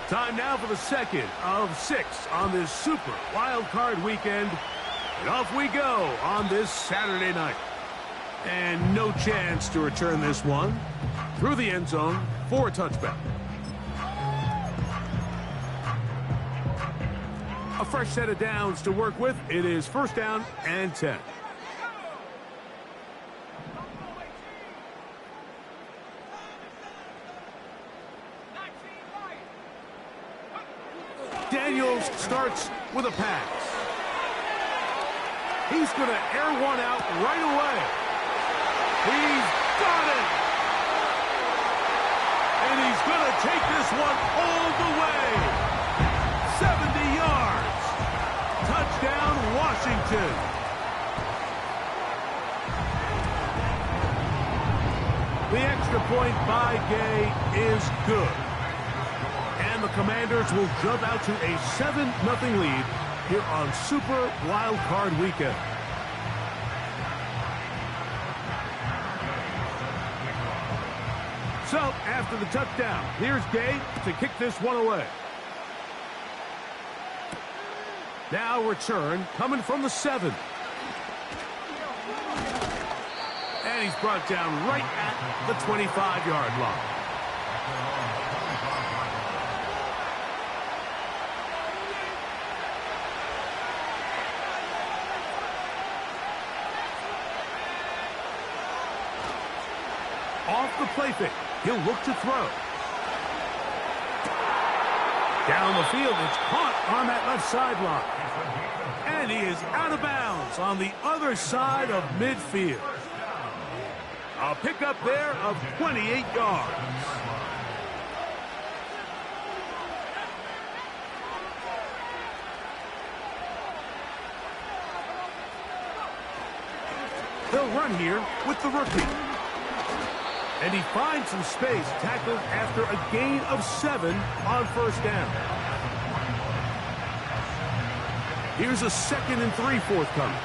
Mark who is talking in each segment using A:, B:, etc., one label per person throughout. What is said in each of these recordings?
A: Time now for the second of 6 on this Super Wild Card weekend. And off we go on this Saturday night. And no chance to return this one through the end zone for a touchback. A fresh set of downs to work with. It is first down and 10. Daniels starts with a pass. He's going to air one out right away. He's got it. And he's going to take this one all the way. 70 yards. Touchdown, Washington. The extra point by Gay is good. And the Commanders will jump out to a 7-0 lead here on Super Wild Card Weekend. So, after the touchdown, here's Gay to kick this one away. Now return coming from the 7. And he's brought down right at the 25-yard line. Off the play fake. He'll look to throw. Down the field. It's caught on that left sideline. And he is out of bounds on the other side of midfield. A pickup there of 28 yards. They'll run here with the rookie. And he finds some space, tackled after a gain of 7 on first down. Here's a 2nd and 3 forthcoming.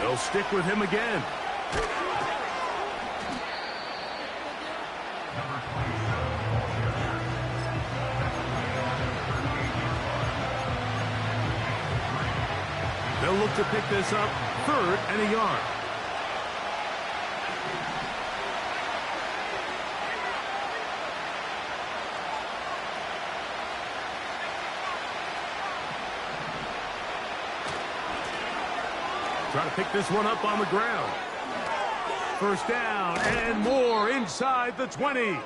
A: They'll stick with him again. They'll look to pick this up, 3rd and a yard. Try to pick this one up on the ground. First down and more inside the 20.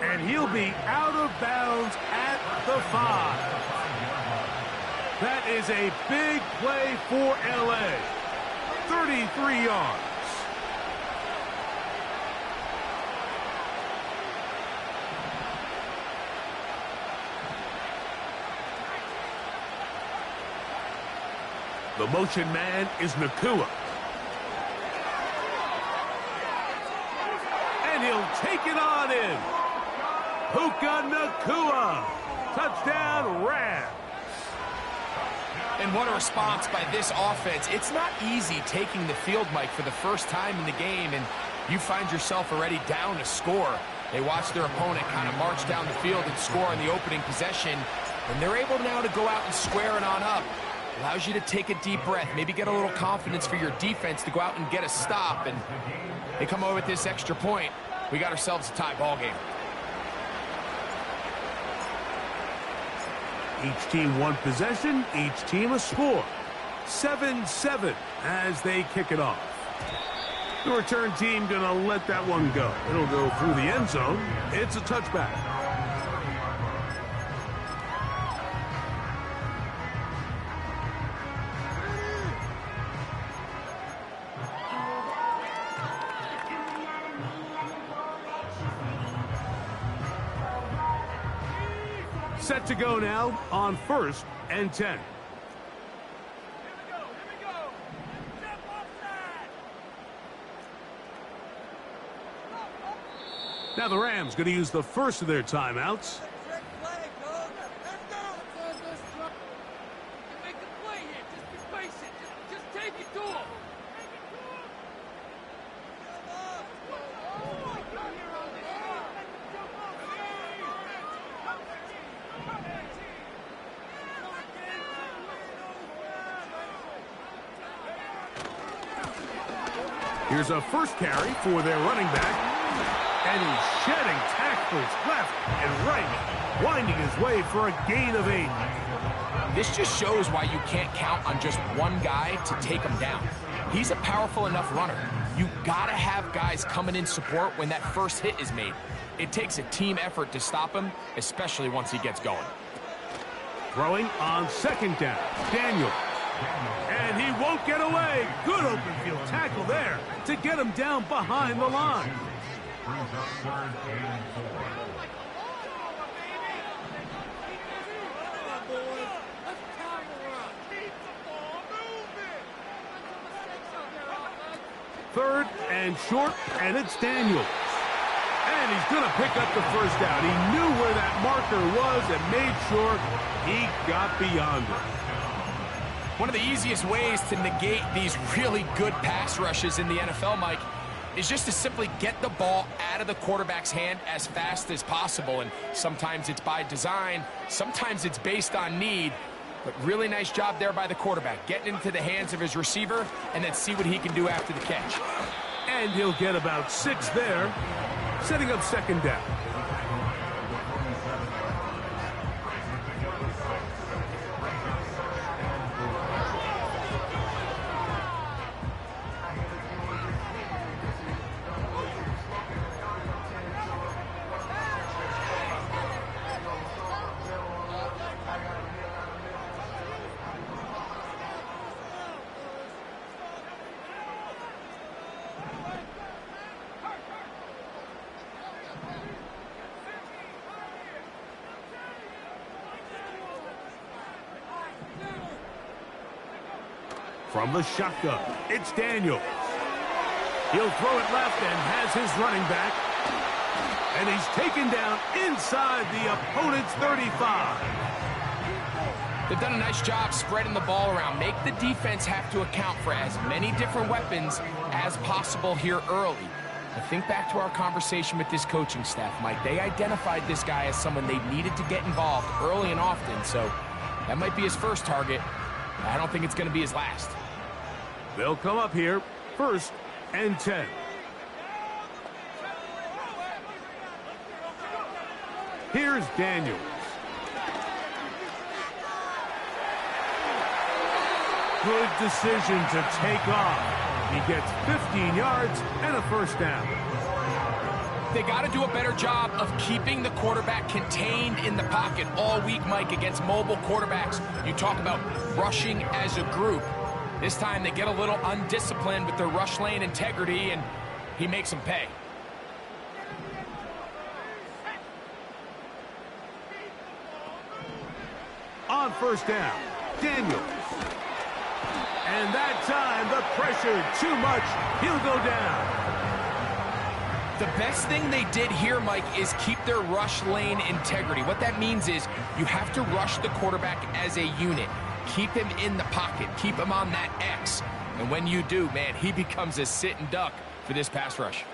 A: And he'll be out of bounds at the 5. That is a big play for L.A. 33 yards. The motion man is Nakua. And he'll take it on in. Puka Nakua. Touchdown, Rams.
B: And what a response by this offense. It's not easy taking the field, Mike, for the first time in the game, and you find yourself already down a score. They watch their opponent kind of march down the field and score on the opening possession, and they're able now to go out and square it on up. Allows you to take a deep breath, maybe get a little confidence for your defense to go out and get a stop, and they come away with this extra point. We got ourselves a tie ball game.
A: Each team one possession, each team a score. 7-7 as they kick it off. The return team going to let that one go. It'll go through the end zone. It's a touchback. Set to go now on 1st and 10. Now the Rams going to use the first of their timeouts. Here's a first carry for their running back. And he's shedding tackles left and right, winding his way for a gain of 8.
B: This just shows why you can't count on just one guy to take him down. He's a powerful enough runner. You gotta have guys coming in support when that first hit is made. It takes a team effort to stop him, especially once he gets going.
A: Throwing on second down, Daniel. And he won't get away. Good open field tackle there to get him down behind the line. Third and short, and it's Daniels. And he's going to pick up the first down. He knew where that marker was and made sure he got beyond it.
B: One of the easiest ways to negate these really good pass rushes in the NFL, Mike, is just to simply get the ball out of the quarterback's hand as fast as possible. And sometimes it's by design, sometimes it's based on need. But really nice job there by the quarterback, getting into the hands of his receiver and then see what he can do after the catch.
A: And he'll get about 6 there, setting up second down. From the shotgun, it's Daniels. He'll throw it left and has his running back. And he's taken down inside the opponent's 35.
B: They've done a nice job spreading the ball around. Make the defense have to account for as many different weapons as possible here early. I think back to our conversation with this coaching staff, Mike. They identified this guy as someone they needed to get involved early and often, so that might be his first target. I don't think it's going to be his last.
A: They'll come up here, 1st and 10. Here's Daniels. Good decision to take off. He gets 15 yards and a first down.
B: They got to do a better job of keeping the quarterback contained in the pocket all week, Mike, against mobile quarterbacks. You talk about rushing as a group. This time they get a little undisciplined with their rush lane integrity, and he makes them pay.
A: On first down, Daniels. And that time, the pressure too much. He'll go down.
B: The best thing they did here, Mike, is keep their rush lane integrity. What that means is you have to rush the quarterback as a unit. Keep him in the pocket. Keep him on that X. And when you do, man, he becomes a sit and duck for this pass rush.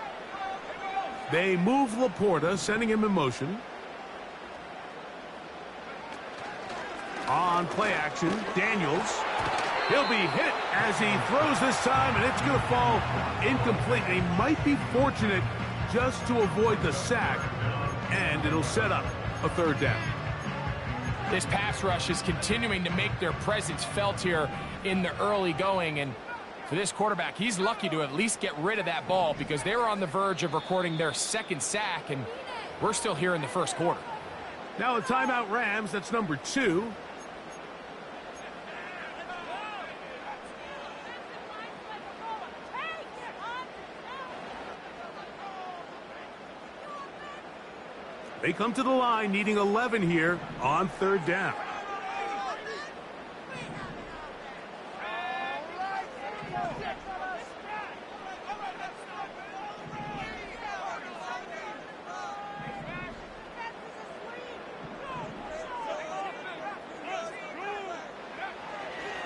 A: They move Laporta, sending him in motion. On play action, Daniels. He'll be hit as he throws this time, and it's going to fall incomplete. He might be fortunate just to avoid the sack, and it'll set up a third down.
B: This pass rush is continuing to make their presence felt here in the early going, and for this quarterback, he's lucky to at least get rid of that ball because they were on the verge of recording their second sack, and we're still here in the first quarter.
A: Now a timeout Rams, that's number 2. They come to the line needing 11 here on third down.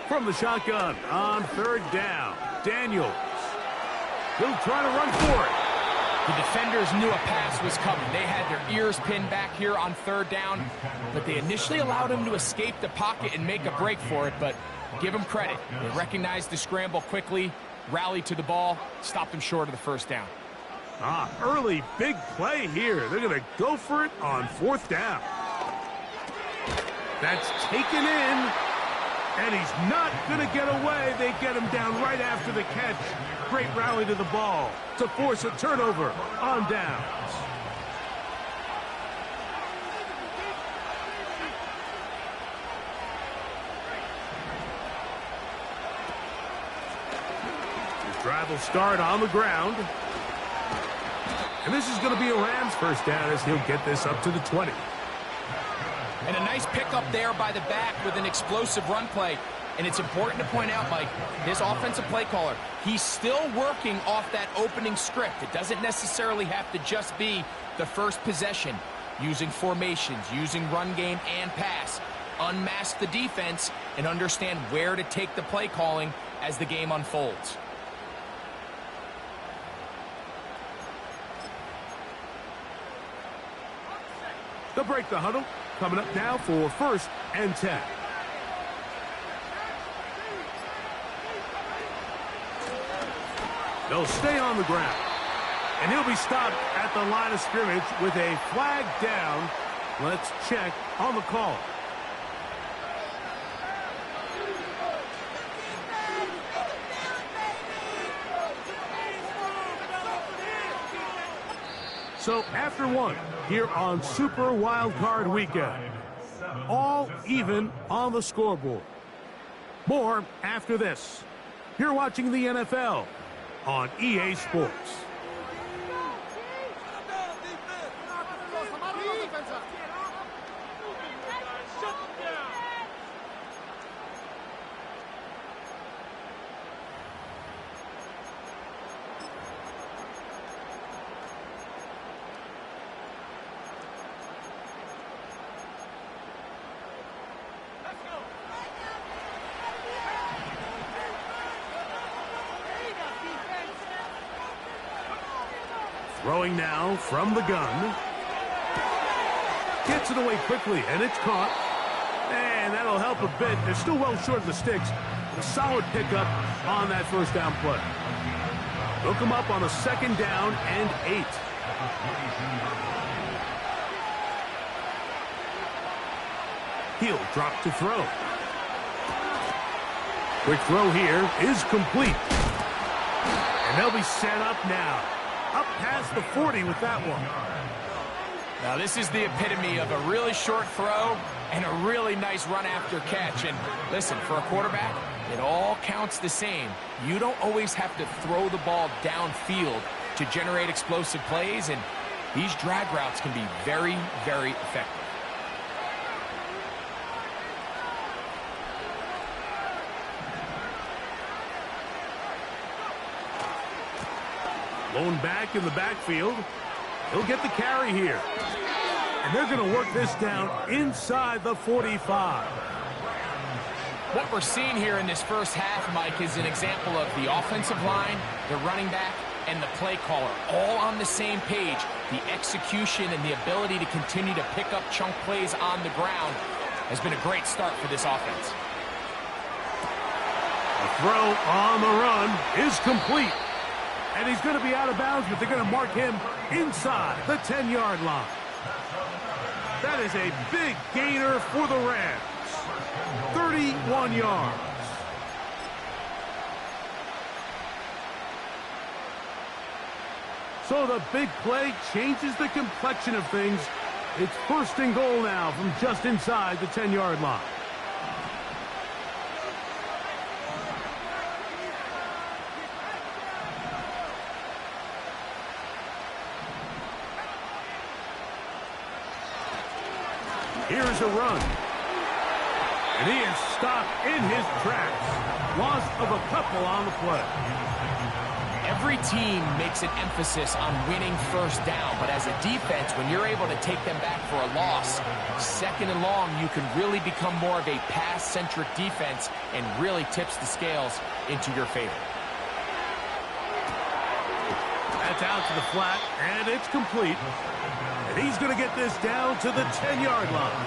A: From the shotgun on third down, Daniels. He'll try to run for it.
B: The defenders knew a pass was coming. They had their ears pinned back here on third down, but they initially allowed him to escape the pocket and make a break for it, but give him credit. They recognized the scramble quickly, rallied to the ball, stopped him short of the first down.
A: Early big play here. They're going to go for it on fourth down. That's taken in, and he's not going to get away. They get him down right after the catch. Great rally to the ball to force a turnover on downs. His drive will start on the ground. And this is going to be a Rams first down as he'll get this up to the 20.
B: And a nice pickup there by the back with an explosive run play. And it's important to point out, Mike, this offensive play caller, he's still working off that opening script. It doesn't necessarily have to just be the first possession. Using formations, using run game and pass. Unmask the defense and understand where to take the play calling as the game unfolds.
A: They'll break the huddle. Coming up now for 1st and 10. They'll stay on the ground. And he'll be stopped at the line of scrimmage with a flag down. Let's check on the call. So after one here on Super Wild Card Weekend, all even on the scoreboard. More after this. You're watching the NFL on EA Sports. Throwing now from the gun. Gets it away quickly, and it's caught. And that'll help a bit. They're still well short of the sticks. A solid pickup on that first down play. They'll come up on a 2nd down and 8. He'll drop to throw. Quick throw here is complete. And they'll be set up now. Up past the 40 with that one.
B: Now this is the epitome of a really short throw and a really nice run after catch. And listen, for a quarterback, it all counts the same. You don't always have to throw the ball downfield to generate explosive plays, and these drag routes can be very, very effective.
A: Blown back in the backfield. He'll get the carry here. And they're going to work this down inside the 45.
B: What we're seeing here in this first half, Mike, is an example of the offensive line, the running back, and the play caller all on the same page. The execution and the ability to continue to pick up chunk plays on the ground has been a great start for this offense.
A: The throw on the run is complete. And he's going to be out of bounds, but they're going to mark him inside the 10-yard line. That is a big gainer for the Rams. 31 yards. So the big play changes the complexion of things. It's 1st and goal now from just inside the 10-yard line. Here's a run. And he is stopped in his tracks. Loss of a couple on the play.
B: Every team makes an emphasis on winning first down, but as a defense, when you're able to take them back for a loss, second and long, you can really become more of a pass-centric defense and really tips the scales into your favor.
A: That's out to the flat, and it's complete. And he's going to get this down to the 10-yard line.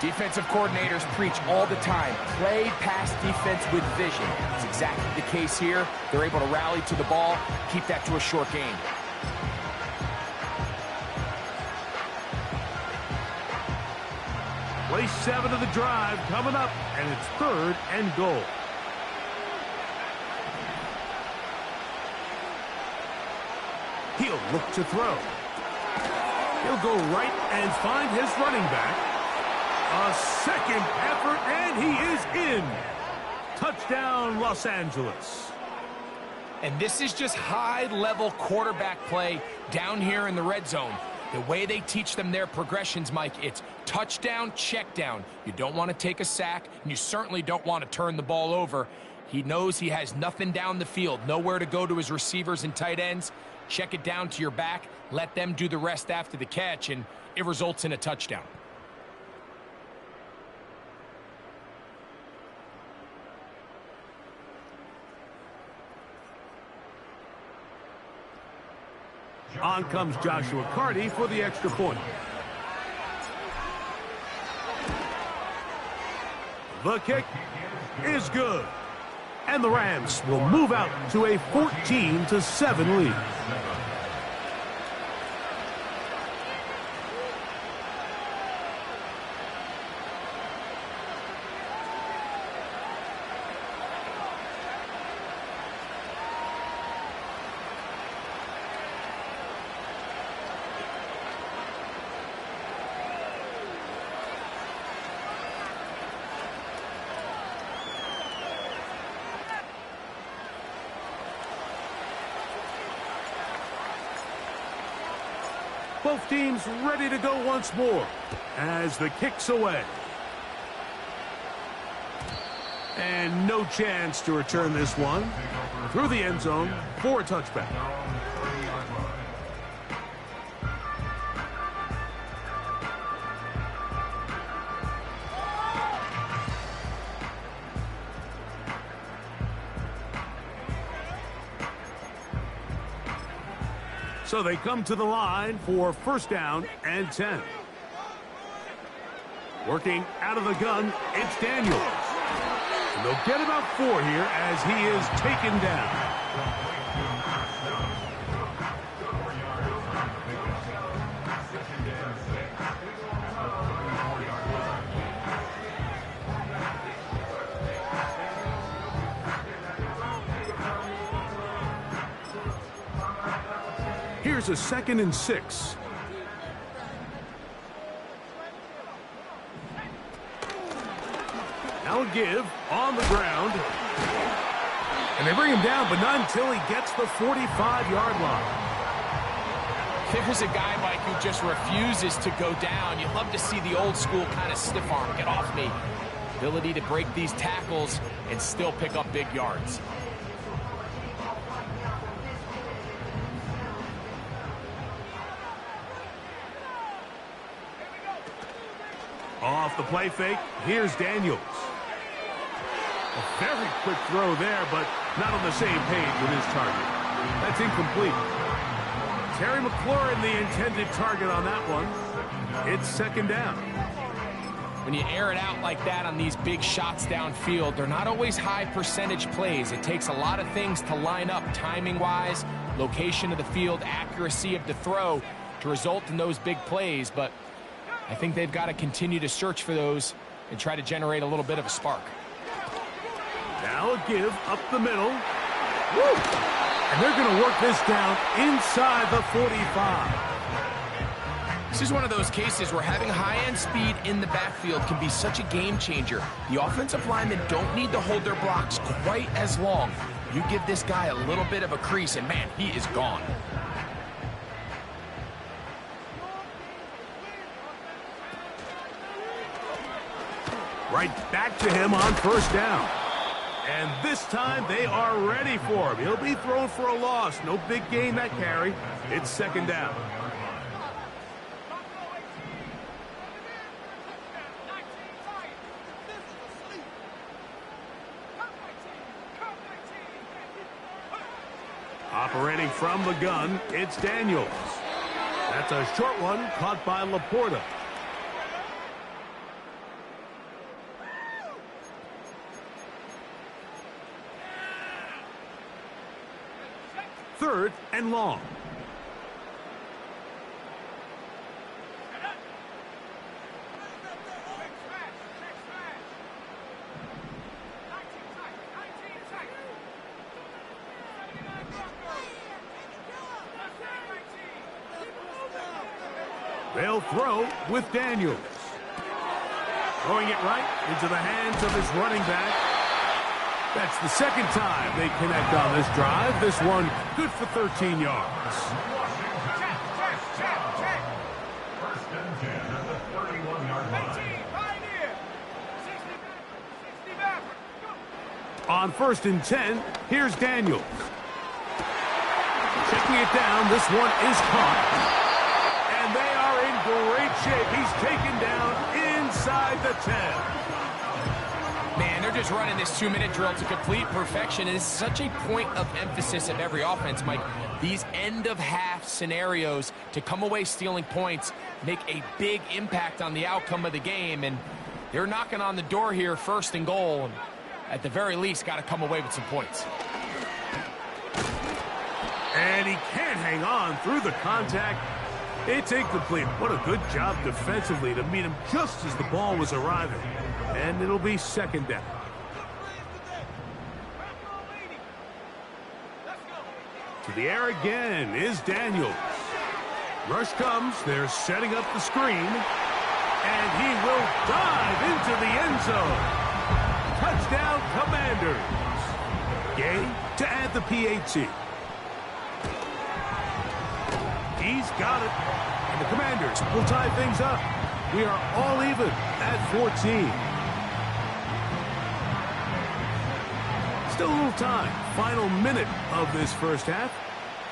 B: Defensive coordinators preach all the time, play pass defense with vision. It's exactly the case here. They're able to rally to the ball, keep that to a short gain.
A: Play 7 of the drive coming up, and it's 3rd and goal. He'll look to throw. He'll go right and find his running back. A second effort, and he is in. Touchdown, Los Angeles.
B: And this is just high-level quarterback play down here in the red zone. The way they teach them their progressions, Mike, it's touchdown, check down. You don't want to take a sack, and you certainly don't want to turn the ball over. He knows he has nothing down the field, nowhere to go to his receivers and tight ends. Check it down to your back, let them do the rest after the catch, and it results in a touchdown.
A: On comes Joshua Carty for the extra point. The kick is good. And the Rams will move out to a 14-7 lead. Both teams ready to go once more as the kick's away. And no chance to return this one through the end zone for a touchback. So they come to the line for 1st down and 10. Working out of the gun, it's Daniels. And they'll get about 4 here as he is taken down. Here's a 2nd and 6. Now a give on the ground. And they bring him down, but not until he gets the 45-yard line.
B: There's a guy, Mike, who just refuses to go down. You love to see the old school kind of stiff arm, get off me. Ability to break these tackles and still pick up big yards.
A: Off the play fake, here's Daniels. A very quick throw there, but not on the same page with his target. That's incomplete. Terry McLaurin, the intended target on that one. It's 2nd down.
B: When you air it out like that on these big shots downfield, they're not always high percentage plays. It takes a lot of things to line up timing-wise, location of the field, accuracy of the throw to result in those big plays, but I think they've got to continue to search for those and try to generate a little bit of a spark.
A: Now a give up the middle. Woo! And they're going to work this down inside the 45.
B: This is one of those cases where having high-end speed in the backfield can be such a game changer. The offensive linemen don't need to hold their blocks quite as long. You give this guy a little bit of a crease, and man, he is gone.
A: Right back to him on 1st down. And this time they are ready for him. He'll be thrown for a loss. No big gain that carry. It's second down. Operating from the gun, it's Daniels. That's a short one caught by Laporta. Third and long. They'll throw with Daniels. Throwing it right into the hands of his running back. That's the second time they connect on this drive. This one good for 13 yards.
C: First and 10 at the 31-yard line.
A: On first and 10, here's Daniels. Checking it down, this one is caught. And they are in great shape. He's taken down inside the 10.
B: Man, they're just running this 2-minute drill to complete perfection. And it's such a point of emphasis of every offense, Mike. These end-of-half scenarios to come away stealing points make a big impact on the outcome of the game. And they're knocking on the door here, first and goal. And at the very least, got to come away with some points.
A: And he can't hang on through the contact. It's incomplete. What a good job defensively to meet him just as the ball was arriving. And it'll be second down. To the air again is Daniels. Rush comes. They're setting up the screen. And he will dive into the end zone. Touchdown, Commanders. Gay to add the PAT. He's got it. And the Commanders will tie things up. We are all even at 14. Still a little time. Final minute of this first half.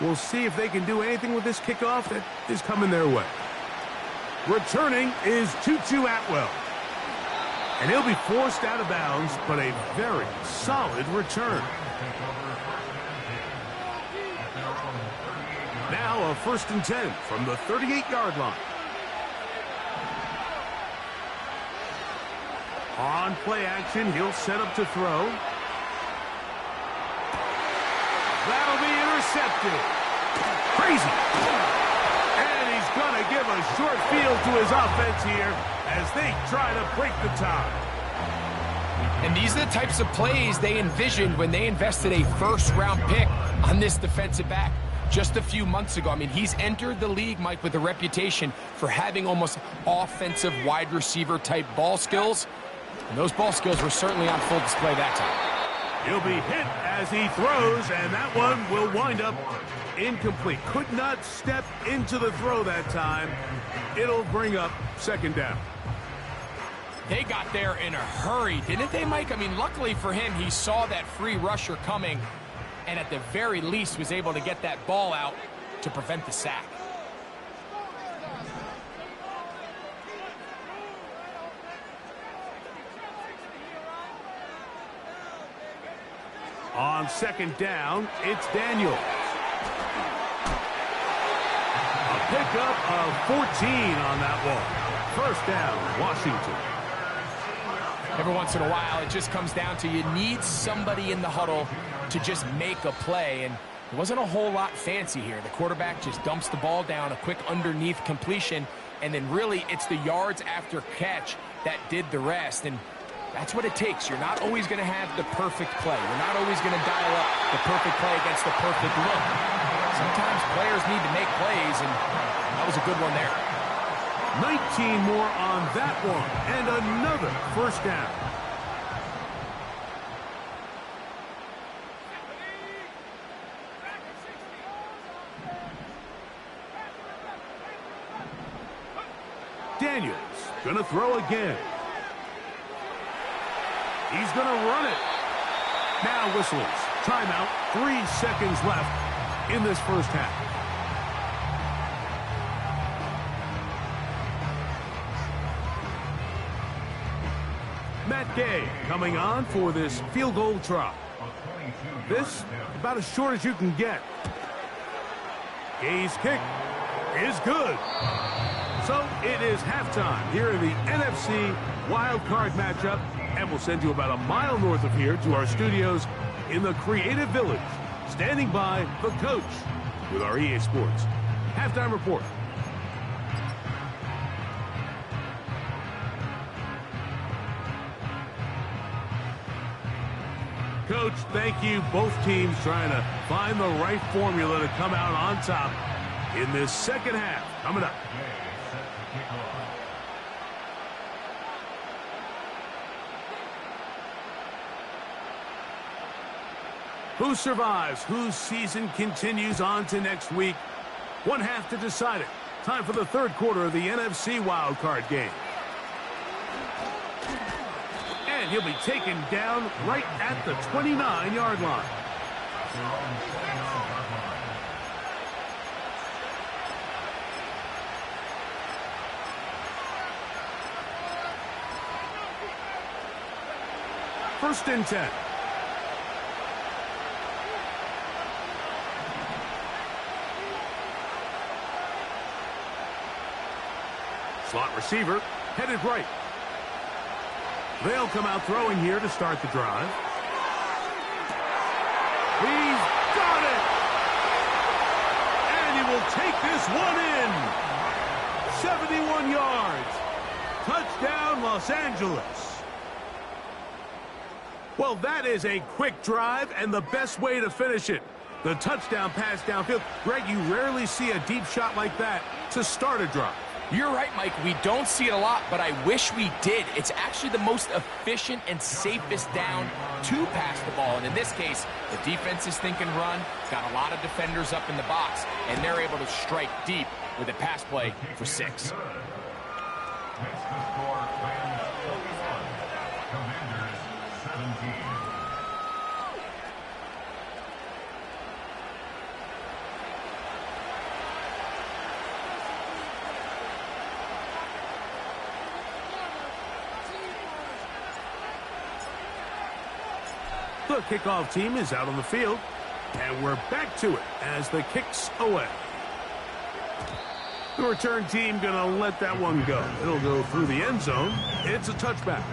A: We'll see if they can do anything with this kickoff that is coming their way. Returning is Tutu Atwell. And he'll be forced out of bounds, but a very solid return. Now a first and 10 from the 38-yard line. On play action, he'll set up to throw. That'll be intercepted. Crazy. And he's going to give a short field to his offense here as they try to break the tie.
B: And these are the types of plays they envisioned when they invested a first-round pick on this defensive back just a few months ago. I mean, he's entered the league, Mike, with a reputation for having almost offensive wide receiver type ball skills. And those ball skills were certainly on full display that time.
A: He'll be hit as he throws, and that one will wind up incomplete. Could not step into the throw that time. It'll bring up second down.
B: They got there in a hurry, didn't they, Mike? I mean, luckily for him, he saw that free rusher coming, and at the very least was able to get that ball out to prevent the sack.
A: On second down, it's Daniels. A pickup of 14 on that one. First down, Washington.
B: Every once in a while, it just comes down to you need somebody in the huddle to just make a play, and it wasn't a whole lot fancy here. The quarterback just dumps the ball down, a quick underneath completion, and then really it's the yards after catch that did the rest, and that's what it takes. You're not always going to have the perfect play. You're not always going to dial up the perfect play against the perfect look. Sometimes players need to make plays, and that was a good one there.
A: 19 more on that one, and another first down. Daniels gonna throw again. He's gonna run it. Now whistles. Timeout. 3 seconds left in this first half. Matt Gay coming on for this field goal try. This about as short as you can get. Gay's kick is good. So it is halftime here in the NFC Wild Card matchup, and we'll send you about a mile north of here to our studios in the Creative Village. Standing by the coach with our EA Sports halftime report. Coach, thank you. Both teams trying to find the right formula to come out on top in this second half. Coming up. Who survives? Whose season continues on to next week? One half to decide it. Time for the third quarter of the NFC wildcard game. And he'll be taken down right at the 29-yard line. First and 10. Slot receiver, headed right. They'll come out throwing here to start the drive. He's got it! And he will take this one in. 71 yards. Touchdown, Los Angeles. Well, that is a quick drive and the best way to finish it. The touchdown pass downfield. Greg, you rarely see a deep shot like that to start a drive.
B: You're right, Mike. We don't see it a lot, but I wish we did. It's actually the most efficient and safest down to pass the ball. And in this case, the defense is thinking run, got a lot of defenders up in the box, and they're able to strike deep with a pass play for 6.
C: Makes the score Rams 41, Commanders 17.
A: The kickoff team is out on the field, and we're back to it as the kick's away. The return team going to let that one go. It'll go through the end zone. It's a touchback.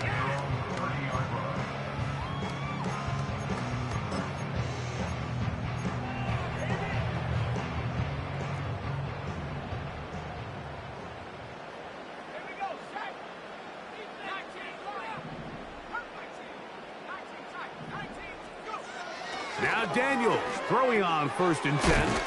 A: Now Daniels throwing on first and 10.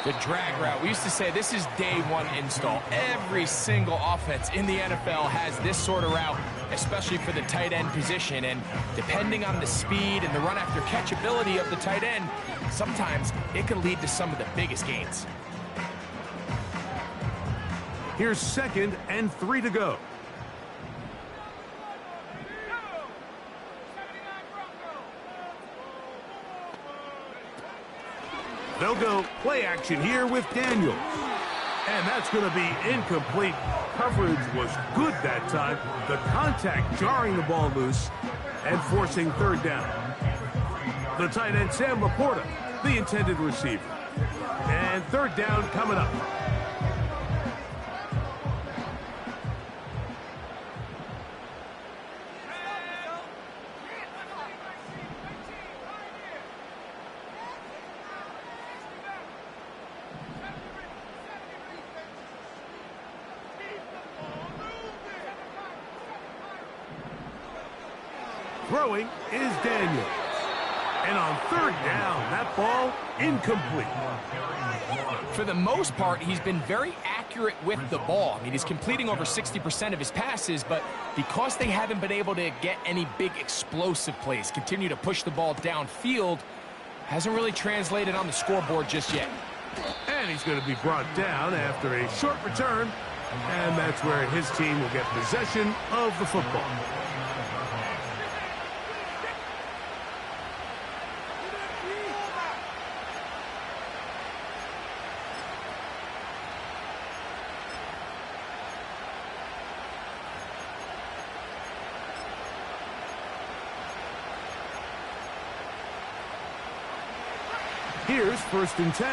B: The drag route. We used to say this is day one install. Every single offense in the NFL has this sort of route, especially for the tight end position. And depending on the speed and the run after catch ability of the tight end, sometimes it can lead to some of the biggest gains.
A: Here's 2nd and 3 to go. They'll go play action here with Daniels. And that's going to be incomplete. Coverage was good that time. The contact jarring the ball loose and forcing third down. The tight end, Sam Laporta, the intended receiver. And third down coming up. Throwing is Daniels. And on third down, that ball incomplete.
B: For the most part, he's been very accurate with the ball. I mean, he's completing over 60% of his passes, but because they haven't been able to get any big explosive plays, continue to push the ball downfield, hasn't really translated on the scoreboard just yet.
A: And he's going to be brought down after a short return, and that's where his team will get possession of the football. Here's 1st and 10.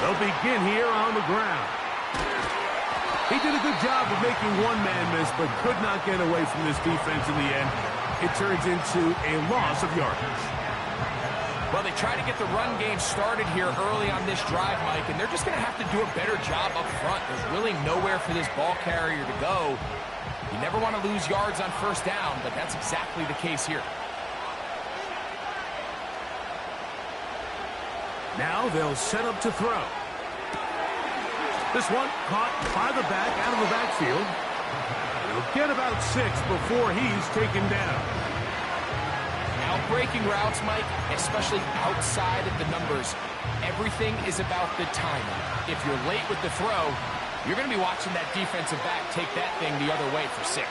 A: They'll begin here on the ground. He did a good job of making one man miss, but could not get away from this defense in the end. It turns into a loss of yardage.
B: Well, they try to get the run game started here early on this drive, Mike, and they're just going to have to do a better job up front. There's really nowhere for this ball carrier to go. You never want to lose yards on 1st down, but that's exactly the case here.
A: Now they'll set up to throw. This one caught by the back out of the backfield. He'll get about 6 before he's taken down.
B: Breaking routes, Mike, especially outside of the numbers, everything is about the timing. If you're late with the throw, you're going to be watching that defensive back take that thing the other way for 6.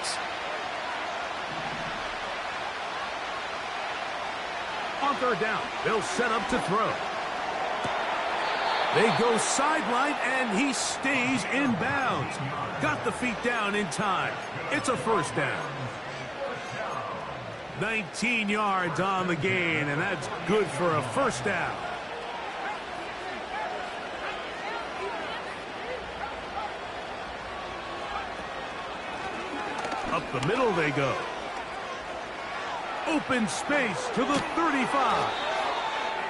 A: On 3rd down, they'll set up to throw. They go sideline, and he stays in bounds. Got the feet down in time. It's a 1st down. 19 yards on the gain, and that's good for a 1st down. Up the middle they go. Open space to the 35.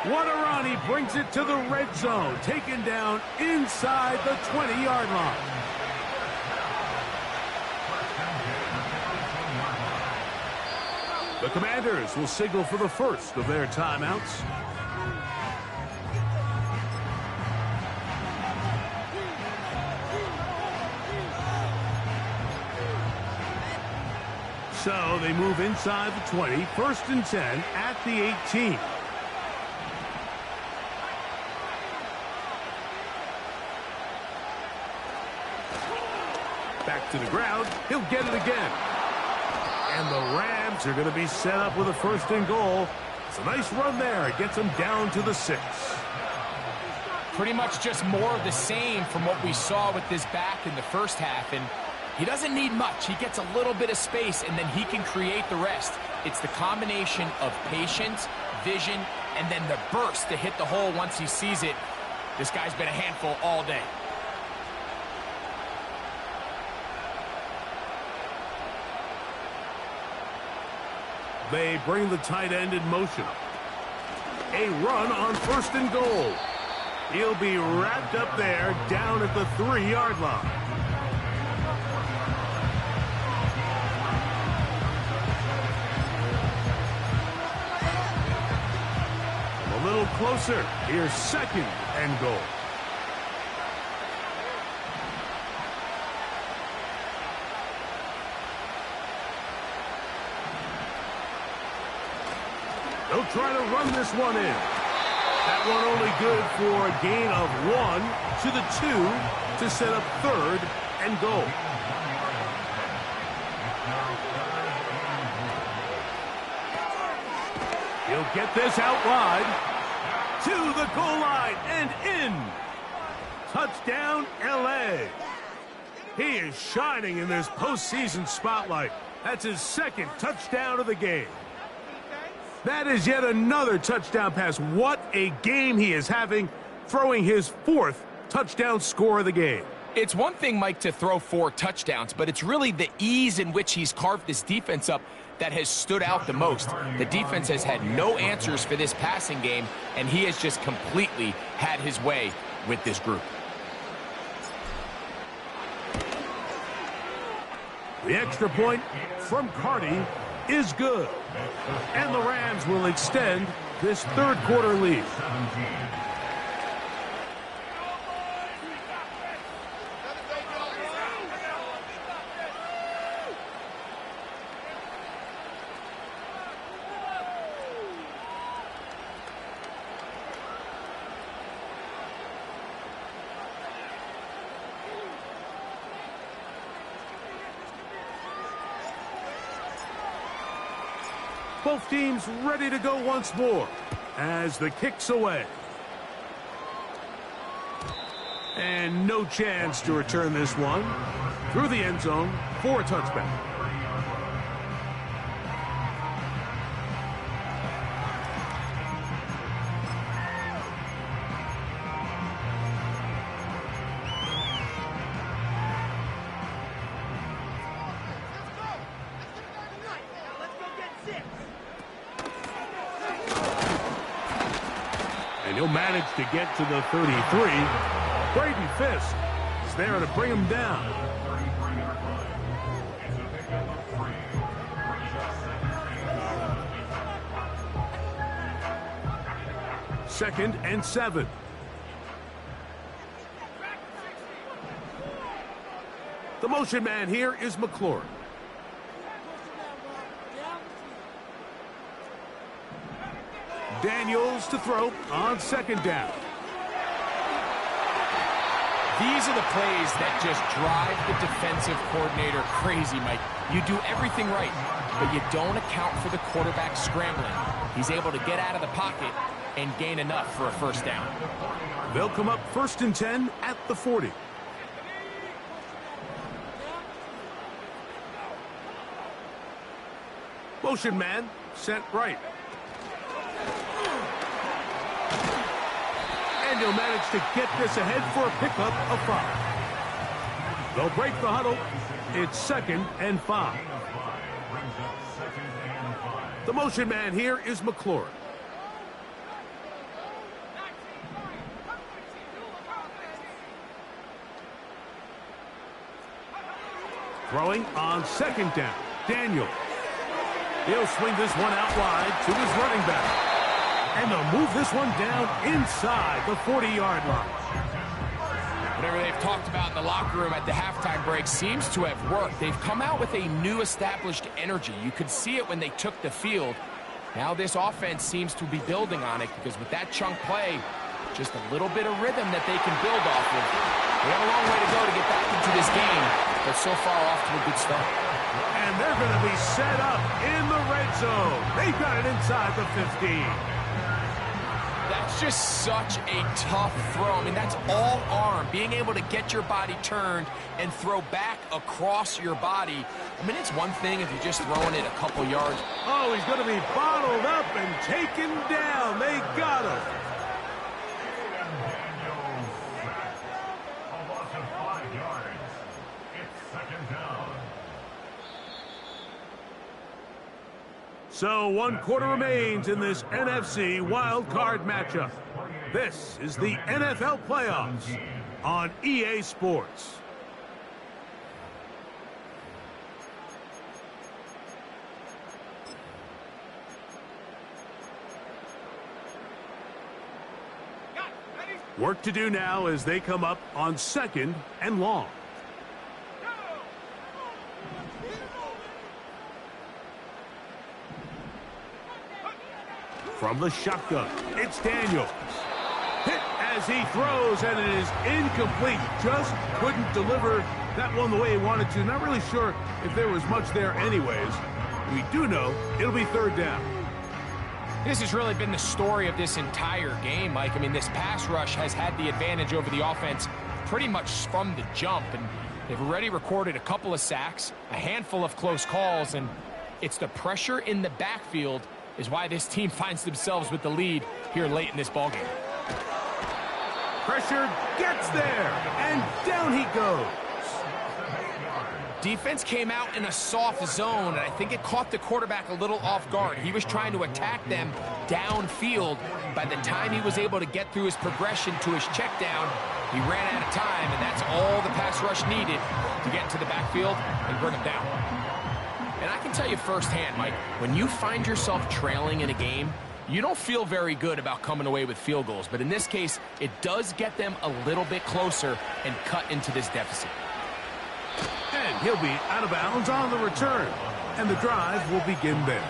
A: Waterani brings it to the red zone, taken down inside the 20-yard line. The Commanders will signal for the 1st of their timeouts. So they move inside the 20, 1st and 10 at the 18. Back to the ground. He'll get it again. And the Rams are going to be set up with a 1st and goal. It's a nice run there. It gets them down to the 6.
B: Pretty much just more of the same from what we saw with this back in the 1st half. And he doesn't need much. He gets a little bit of space, and then he can create the rest. It's the combination of patience, vision, and then the burst to hit the hole once he sees it. This guy's been a handful all day.
A: They bring the tight end in motion. A run on 1st and goal. He'll be wrapped up there down at the 3-yard line. A little closer. Here's 2nd and goal. They'll try to run this one in. That one only good for a gain of 1 to the 2 to set up 3rd and goal. He'll get this out wide to the goal line and in. Touchdown, L.A. He is shining in this postseason spotlight. That's his 2nd touchdown of the game. That is yet another touchdown pass. What a game he is having, throwing his 4th touchdown score of the game.
B: It's one thing, Mike, to throw 4 touchdowns, but it's really the ease in which he's carved this defense up that has stood out the most. The defense has had no answers for this passing game, and he has just completely had his way with this group.
A: The extra point from Carty is good. And the Rams will extend this 3rd quarter lead. Both teams ready to go once more as the kick's away. And no chance to return this one through the end zone for a touchback. And he'll manage to get to the 33. Braden Fisk is there to bring him down. Second and 7. The motion man here is McLaurin. Daniels to throw on second down.
B: These are the plays that just drive the defensive coordinator crazy, Mike. You do everything right, but you don't account for the quarterback scrambling. He's able to get out of the pocket and gain enough for a first down.
A: They'll come up 1st and 10 at the 40. Motion man sent right. And he'll manage to get this ahead for a pickup of 5. They'll break the huddle. It's 2nd and 5. The motion man here is McLaurin. Throwing on second down. Daniel. He'll swing this one out wide to his running back. And they'll move this one down inside the 40-yard line.
B: Whatever they've talked about in the locker room at the halftime break seems to have worked. They've come out with a new established energy. You could see it when they took the field. Now this offense seems to be building on it because with that chunk play, just a little bit of rhythm that they can build off of. They have a long way to go to get back into this game, but so far off to a good start.
A: And they're going to be set up in the red zone. They've got it inside the 15.
B: That's just such a tough throw. I mean, that's all arm. Being able to get your body turned and throw back across your body. I mean, it's one thing if you're just throwing it a couple yards.
A: Oh, he's going to be bottled up and taken down. They got him. So 1 quarter remains in this NFC wild card matchup. This is the NFL playoffs on EA Sports. Work to do now as they come up on 2nd and long. From the shotgun, it's Daniels. Hit as he throws, and it is incomplete. Just couldn't deliver that one the way he wanted to. Not really sure if there was much there anyways. We do know it'll be 3rd down.
B: This has really been the story of this entire game, Mike. I mean, this pass rush has had the advantage over the offense pretty much from the jump, and they've already recorded a couple of sacks, a handful of close calls, and it's the pressure in the backfield is why this team finds themselves with the lead here late in this ballgame.
A: Pressure gets there, and down he goes.
B: Defense came out in a soft zone, and I think it caught the quarterback a little off guard. He was trying to attack them downfield. By the time he was able to get through his progression to his check down, he ran out of time, and that's all the pass rush needed to get into the backfield and bring him down. And I can tell you firsthand, Mike, when you find yourself trailing in a game, you don't feel very good about coming away with field goals. But in this case, it does get them a little bit closer and cut into this deficit.
A: And he'll be out of bounds on the return. And the drive will begin there.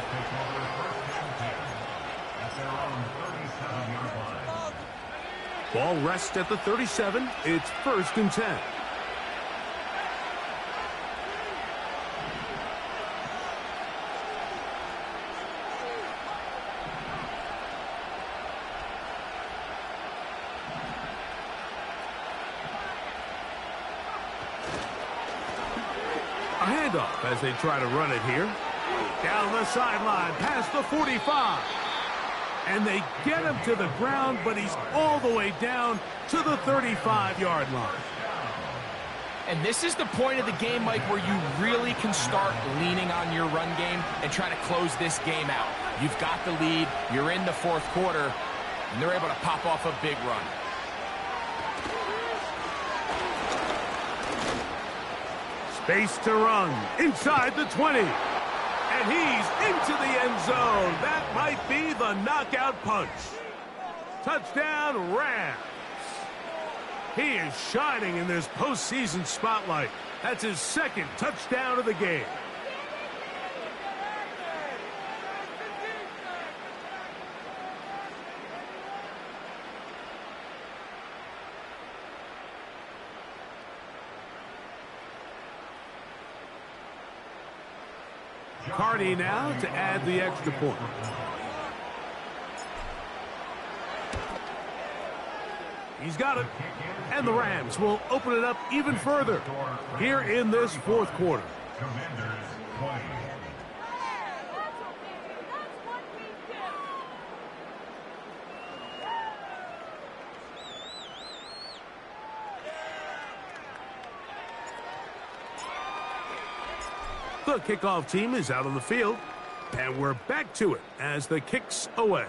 A: Ball rests at the 37. It's 1st and 10. handoff as they try to run it here. Down the sideline, past the 45. And they get him to the ground, but he's all the way down to the 35-yard line.
B: And this is the point of the game, Mike, where you really can start leaning on your run game and try to close this game out. You've got the lead, you're in the fourth quarter, and they're able to pop off a big run.
A: Space to run inside the 20. And he's into the end zone. That might be the knockout punch. Touchdown, Rams. He is shining in this postseason spotlight. That's his second touchdown of the game. Cardi now to add the extra point. He's got it. And the Rams will open it up even further here in this fourth quarter.
C: Commanders 20.
A: The kickoff team is out on the field, and we're back to it as the kick's away.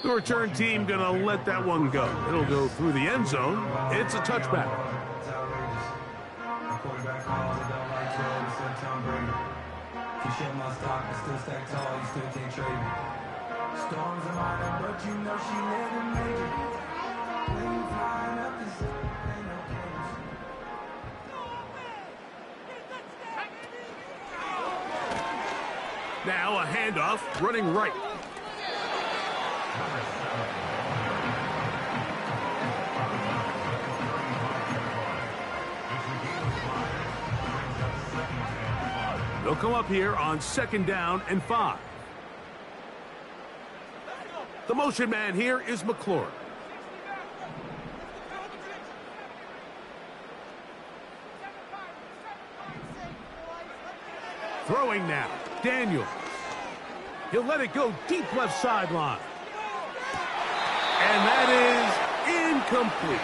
A: The return team going to let that one go. It'll go through the end zone. It's a touchback. Now a handoff running right. They'll come up here on 2nd down and 5. The motion man here is McLaurin. Throwing now, Daniels. He'll let it go deep left sideline. And that is incomplete.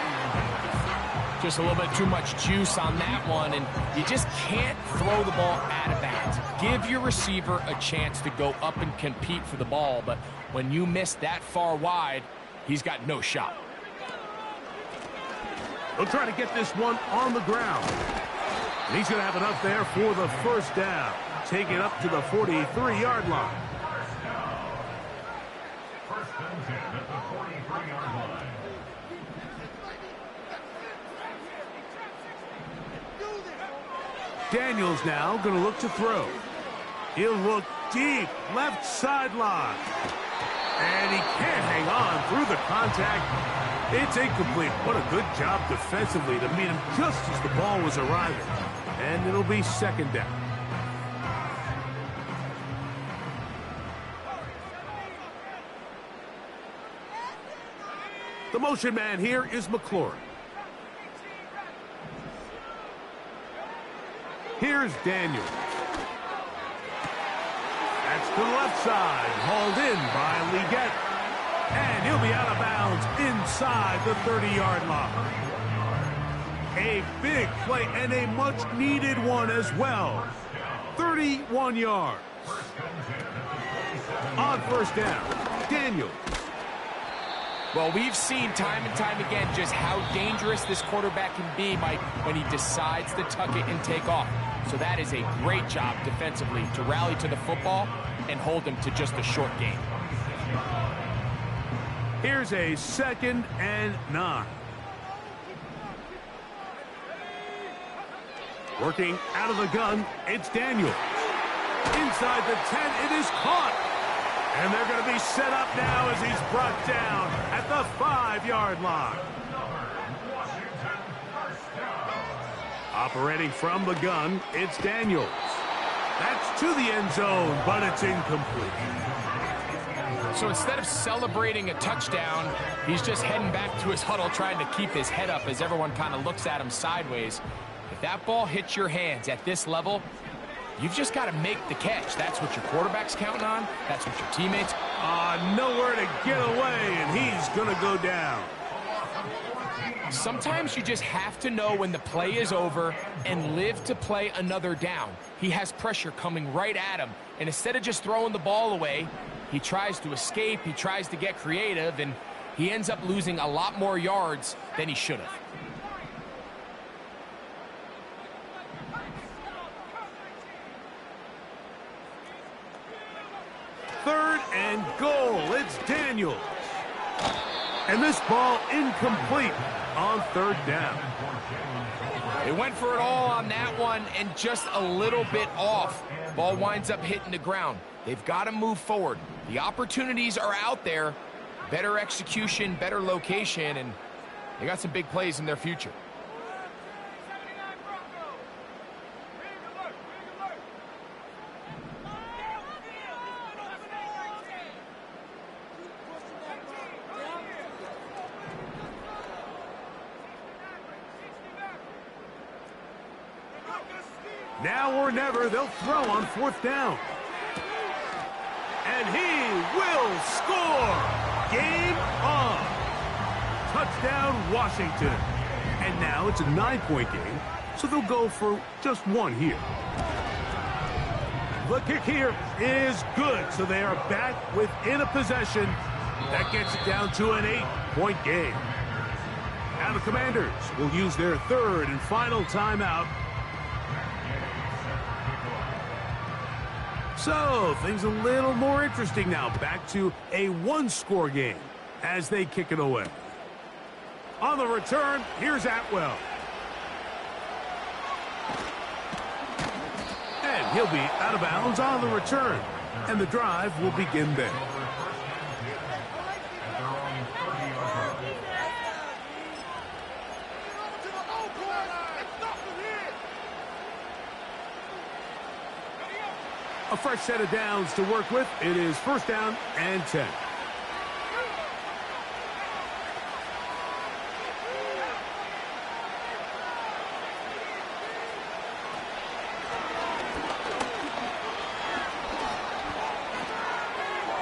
B: Just a little bit too much juice on that one, and you just can't throw the ball out of bounds. Give your receiver a chance to go up and compete for the ball, but when you miss that far wide, he's got no shot.
A: He'll try to get this one on the ground. And he's going to have enough there for the first down. Take it up to the 43-yard line.
C: First and 10 at the 43-yard line.
A: Daniels now going to look to throw. He'll look deep, left sideline. And he can't hang on through the contact. It's incomplete. What a good job defensively to meet him just as the ball was arriving. And it'll be 2nd down. The motion man here is McLaurin. Here's Daniels. That's to the left side, hauled in by Leggett. And he'll be out of bounds inside the 30-yard line. A big play and a much-needed one as well. 31 yards. On 1st down, Daniels.
B: Well, we've seen time and time again just how dangerous this quarterback can be, Mike, when he decides to tuck it and take off. So that is a great job defensively to rally to the football and hold him to just a short gain.
A: Here's a 2nd and 9. Working out of the gun, it's Daniels. Inside the 10, it is caught. And they're going to be set up now as he's brought down at the 5-yard line. Operating from the gun, it's Daniels. That's to the end zone, but it's incomplete.
B: So instead of celebrating a touchdown, he's just heading back to his huddle trying to keep his head up as everyone kind of looks at him sideways. If that ball hits your hands at this level, you've just got to make the catch. That's what your quarterback's counting on. That's what your teammates.
A: Nowhere to get away, and he's going to go down.
B: Sometimes you just have to know when the play is over and live to play another down. He has pressure coming right at him, and instead of just throwing the ball away, he tries to escape, he tries to get creative, and he ends up losing a lot more yards than he should have.
A: Third and goal. It's Daniels. And this ball incomplete on third down.
B: They went for it all on that one and just a little bit off. Ball winds up hitting the ground. They've got to move forward. The opportunities are out there. Better execution, better location, and they got some big plays in their future.
A: Now or never, they'll throw on fourth down. And he will score! Game on! Touchdown, Washington. And now it's a 9-point game, so they'll go for just one here. The kick here is good, so they are back within a possession. That gets it down to an 8-point game. Now the Commanders will use their third and final timeout. So, things a little more interesting now. Back to a one-score game as they kick it away. On the return, here's Atwell. And he'll be out of bounds on the return. And the drive will begin there. A fresh set of downs to work with. It is first down and 10.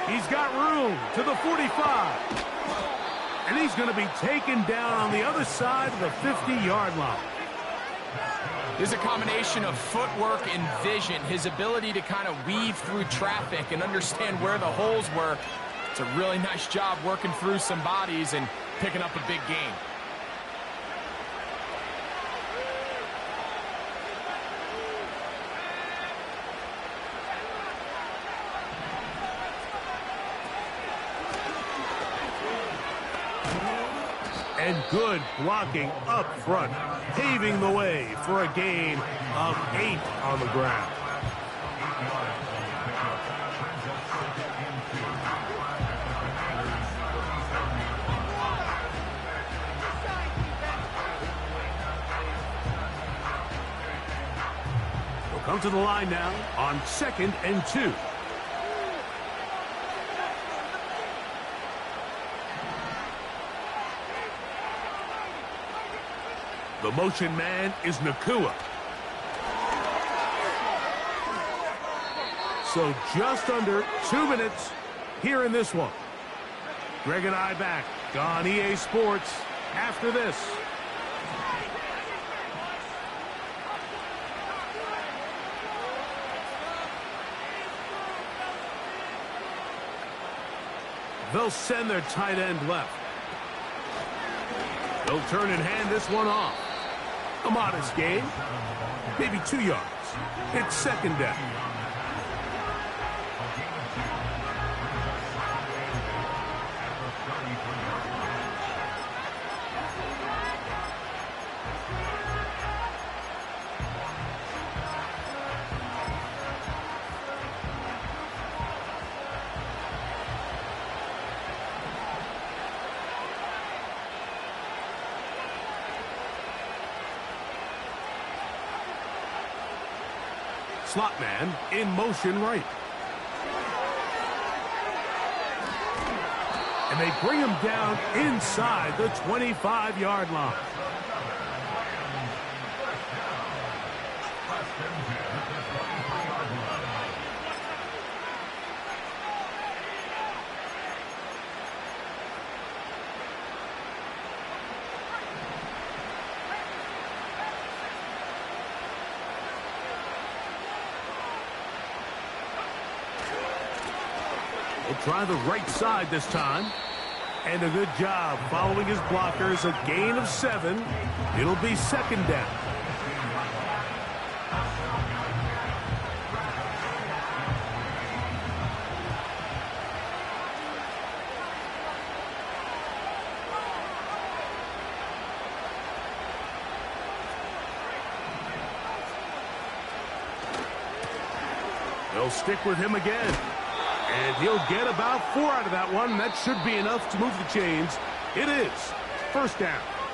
A: He's got room to the 45. And he's going to be taken down on the other side of the 50-yard line.
B: There's a combination of footwork and vision, his ability to kind of weave through traffic and understand where the holes were. It's a really nice job working through some bodies and picking up a big gain.
A: And good blocking up front, paving the way for a gain of 8 on the ground. We'll come to the line now on 2nd and 2. The motion man is Nakua. So just under 2 minutes here in this one. Greg and I back on EA Sports after this. They'll send their tight end left. They'll turn and hand this one off. A modest gain, maybe 2 yards. It's second down. Slot man in motion right. And they bring him down inside the 25-yard line. Try the right side this time. And a good job following his blockers. A gain of 7. It'll be second down. They'll stick with him again. And he'll get about 4 out of that one. That should be enough to move the chains. It is first down.